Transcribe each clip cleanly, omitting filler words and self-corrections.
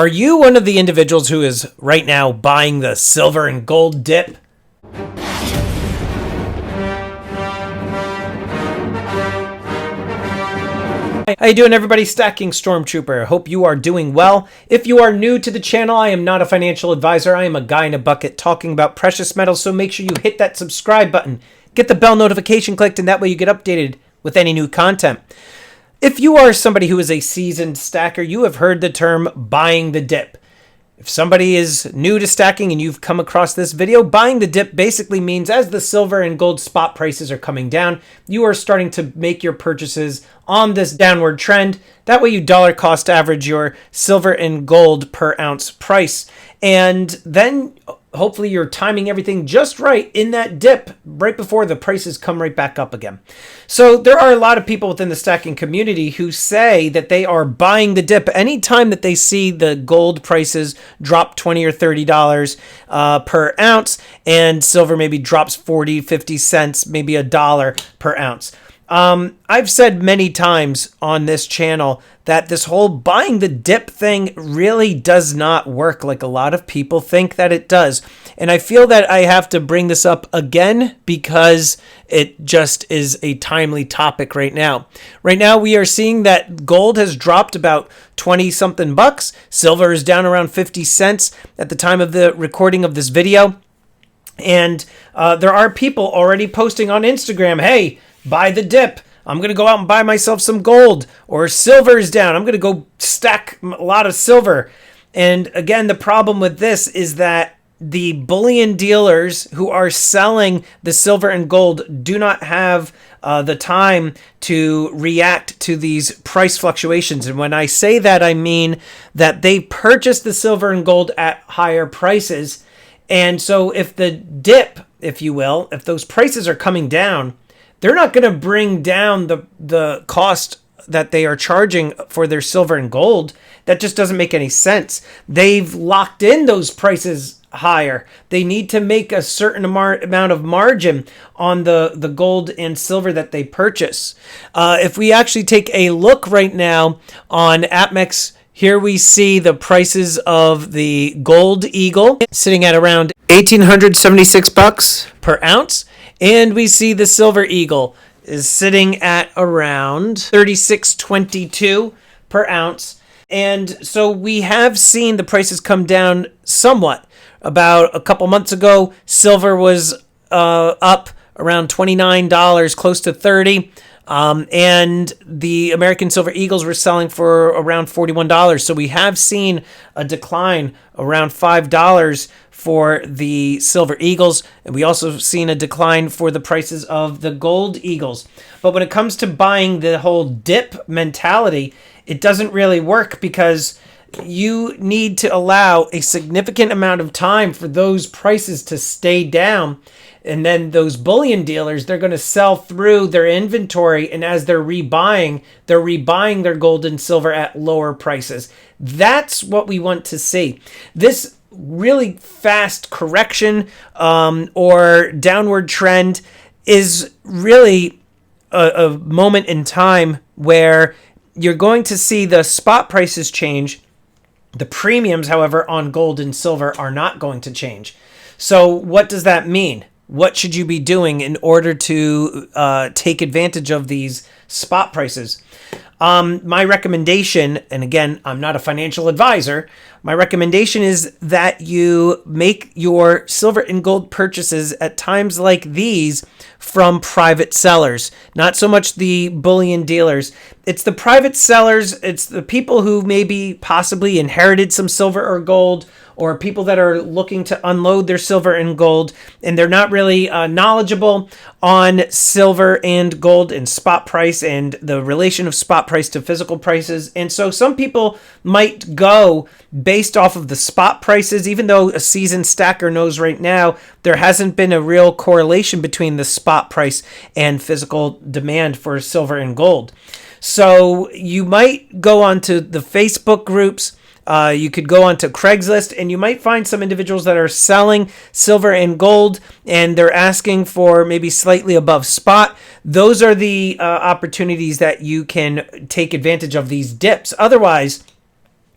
Are you one of the individuals who is right now buying the silver and gold dip? How you doing, everybody? Stacking Stormtrooper. Hope you are doing well. If you are new to the channel, I am not a financial advisor. I am a guy in a bucket talking about precious metals, so make sure you hit that subscribe button. Get the bell notification clicked, and that way you get updated with any new content. If you are somebody who is a seasoned stacker, you have heard the term buying the dip. If somebody is new to stacking and you've come across this video, buying the dip basically means as the silver and gold spot prices are coming down, you are starting to make your purchases on this downward trend. That way you dollar cost average your silver and gold per ounce price. And then hopefully you're timing everything just right in that dip right before the prices come right back up again. So there are a lot of people within the stacking community who say that they are buying the dip anytime that they see the gold prices drop $20 or $30 per ounce, and silver maybe drops 40, 50 cents, maybe $1 per ounce. I've said many times on this channel that this whole buying the dip thing really does not work like a lot of people think that it does. And I feel that I have to bring this up again because it just is a timely topic right now. Right now, we are seeing that gold has dropped about 20 something bucks. Silver is down around 50 cents at the time of the recording of this video. And there are people already posting on Instagram, hey, buy the dip. I'm going to go out and buy myself some gold, or silver is down. I'm going to go stack a lot of silver. And again, the problem with this is that the bullion dealers who are selling the silver and gold do not have the time to react to these price fluctuations. And when I say that, I mean that they purchase the silver and gold at higher prices. And so if the dip, if you will, if those prices are coming down, they're not going to bring down the cost that they are charging for their silver and gold. That just doesn't make any sense. They've locked in those prices higher. They need to make a certain amount of margin on the gold and silver that they purchase. If we actually take a look right now on APMEX, here we see the prices of the gold eagle sitting at around $1,876 per ounce. And we see the silver eagle is sitting at around $36.22 per ounce. And so we have seen the prices come down somewhat. About a couple months ago, silver was up around $29, close to $30. And the American Silver Eagles were selling for around $41. So we have seen a decline around $5 for the Silver Eagles. And we also seen a decline for the prices of the Gold Eagles. But when it comes to buying the whole dip mentality, it doesn't really work because you need to allow a significant amount of time for those prices to stay down. And then those bullion dealers, they're going to sell through their inventory. And as they're rebuying their gold and silver at lower prices. That's what we want to see. This really fast correction or downward trend is really a moment in time where you're going to see the spot prices change. The premiums, however, on gold and silver are not going to change. So what does that mean? What should you be doing in order to take advantage of these spot prices? My recommendation, and again, I'm not a financial advisor, my recommendation is that you make your silver and gold purchases at times like these from private sellers, not so much the bullion dealers. It's the private sellers, it's the people who maybe possibly inherited some silver or gold, or people that are looking to unload their silver and gold, and they're not really knowledgeable on silver and gold and spot price and the relation of spot price to physical prices. And so some people might go based off of the spot prices, even though a seasoned stacker knows right now there hasn't been a real correlation between the spot price and physical demand for silver and gold. So you might go onto the Facebook groups. You could go onto Craigslist and you might find some individuals that are selling silver and gold and they're asking for maybe slightly above spot. Those are the opportunities that you can take advantage of these dips. Otherwise,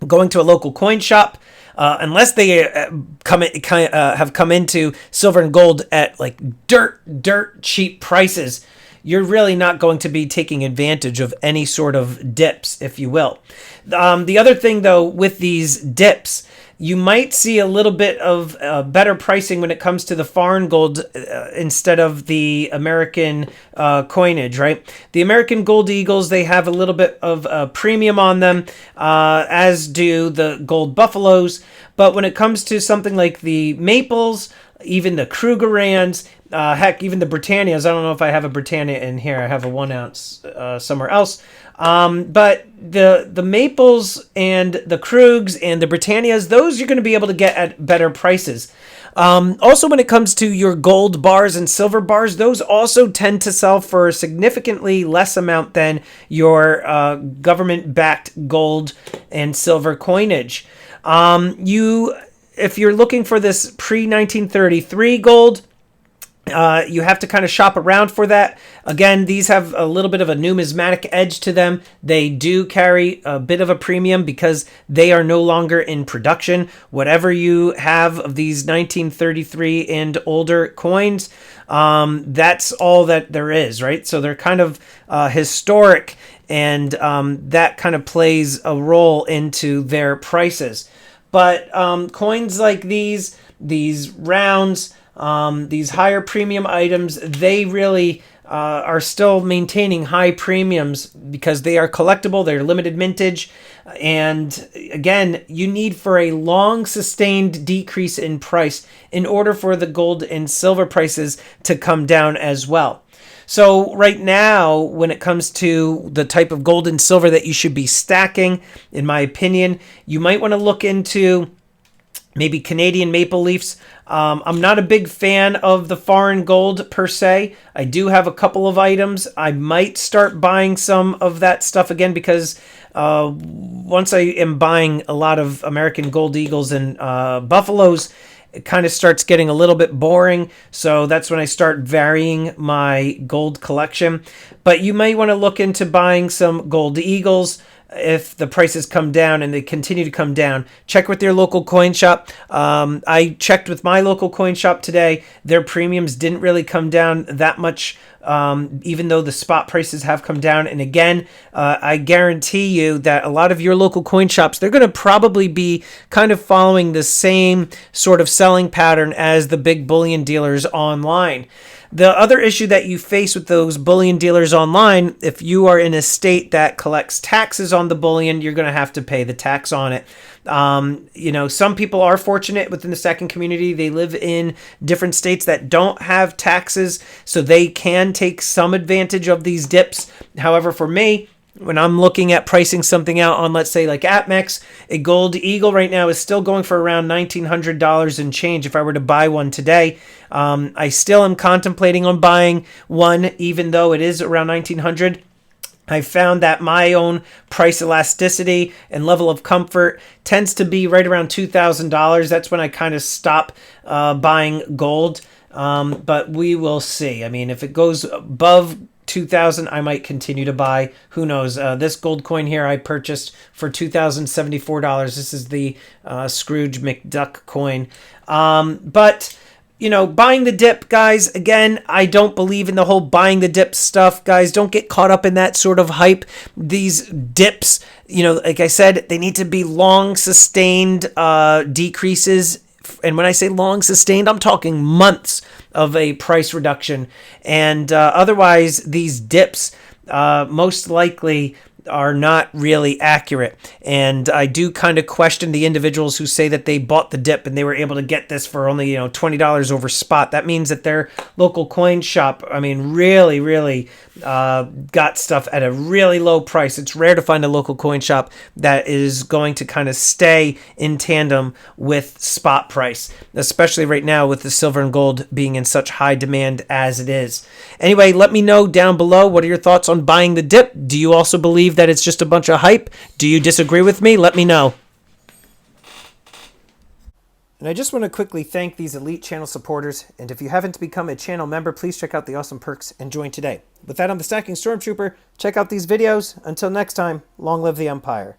going to a local coin shop, unless they have come into silver and gold at like dirt cheap prices, you're really not going to be taking advantage of any sort of dips, if you will. The other thing, though, with these dips, you might see a little bit of better pricing when it comes to the foreign gold instead of the American coinage, right? The American gold eagles, they have a little bit of a premium on them, as do the gold buffaloes. But when it comes to something like the maples, even the Krugerrands, heck, even the Britannias. I don't know if I have a Britannia in here. I have a 1 ounce somewhere else. But the maples and the Krugs and the Britannias, those you're going to be able to get at better prices. Also, when it comes to your gold bars and silver bars, those also tend to sell for a significantly less amount than your government-backed gold and silver coinage. If you're looking for this pre-1933 gold, you have to kind of shop around for that. Again, these have a little bit of a numismatic edge to them. They do carry a bit of a premium because they are no longer in production. Whatever you have of these 1933 and older coins, that's all that there is, right? So they're kind of historic, and that kind of plays a role into their prices. But coins like these rounds, these higher premium items, they really are still maintaining high premiums because they are collectible, they're limited mintage, and again, you need for a long sustained decrease in price in order for the gold and silver prices to come down as well. So right now, when it comes to the type of gold and silver that you should be stacking, in my opinion, you might want to look into maybe Canadian maple leafs. I'm not a big fan of the foreign gold per se. I do have a couple of items. I might start buying some of that stuff again because once I am buying a lot of American gold eagles and buffaloes, it kind of starts getting a little bit boring. So that's when I start varying my gold collection. But you may want to look into buying some gold eagles if the prices come down, and they continue to come down. Check with your local coin shop. I checked with my local coin shop today. Their premiums didn't really come down that much, even though the spot prices have come down. And again, I guarantee you that a lot of your local coin shops, they're going to probably be kind of following the same sort of selling pattern as the big bullion dealers online. The other issue that you face with those bullion dealers online, if you are in a state that collects taxes on the bullion, you're going to have to pay the tax on it. Some people are fortunate within the stacking community. They live in different states that don't have taxes, so they can take some advantage of these dips. However, for me, when I'm looking at pricing something out on, let's say, like APMEX, a gold eagle right now is still going for around $1,900 and change if I were to buy one today. I still am contemplating on buying one, even though it is around $1,900. I found that my own price elasticity and level of comfort tends to be right around $2,000. That's when I kind of stop buying gold. But we will see. I mean, if it goes above 2,000, I might continue to buy. Who knows? This gold coin here I purchased for $2,074. This is the Scrooge McDuck coin. But buying the dip, guys, again, I don't believe in the whole buying the dip stuff, guys. Don't get caught up in that sort of hype. These dips, like I said, they need to be long sustained decreases. And when I say long sustained, I'm talking months of a price reduction. And otherwise, these dips most likely are not really accurate. And I do kind of question the individuals who say that they bought the dip and they were able to get this for only, $20 over spot. That means that their local coin shop, really got stuff at a really low price. It's rare to find a local coin shop that is going to kind of stay in tandem with spot price, especially right now with the silver and gold being in such high demand as it is. Anyway, let me know down below, what are your thoughts on buying the dip? Do you also believe that it's just a bunch of hype? Do you disagree with me? Let me know. And I just want to quickly thank these elite channel supporters. And if you haven't become a channel member, please check out the awesome perks and join today. With that, I'm the Stacking Stormtrooper. Check out these videos. Until next time, long live the Empire.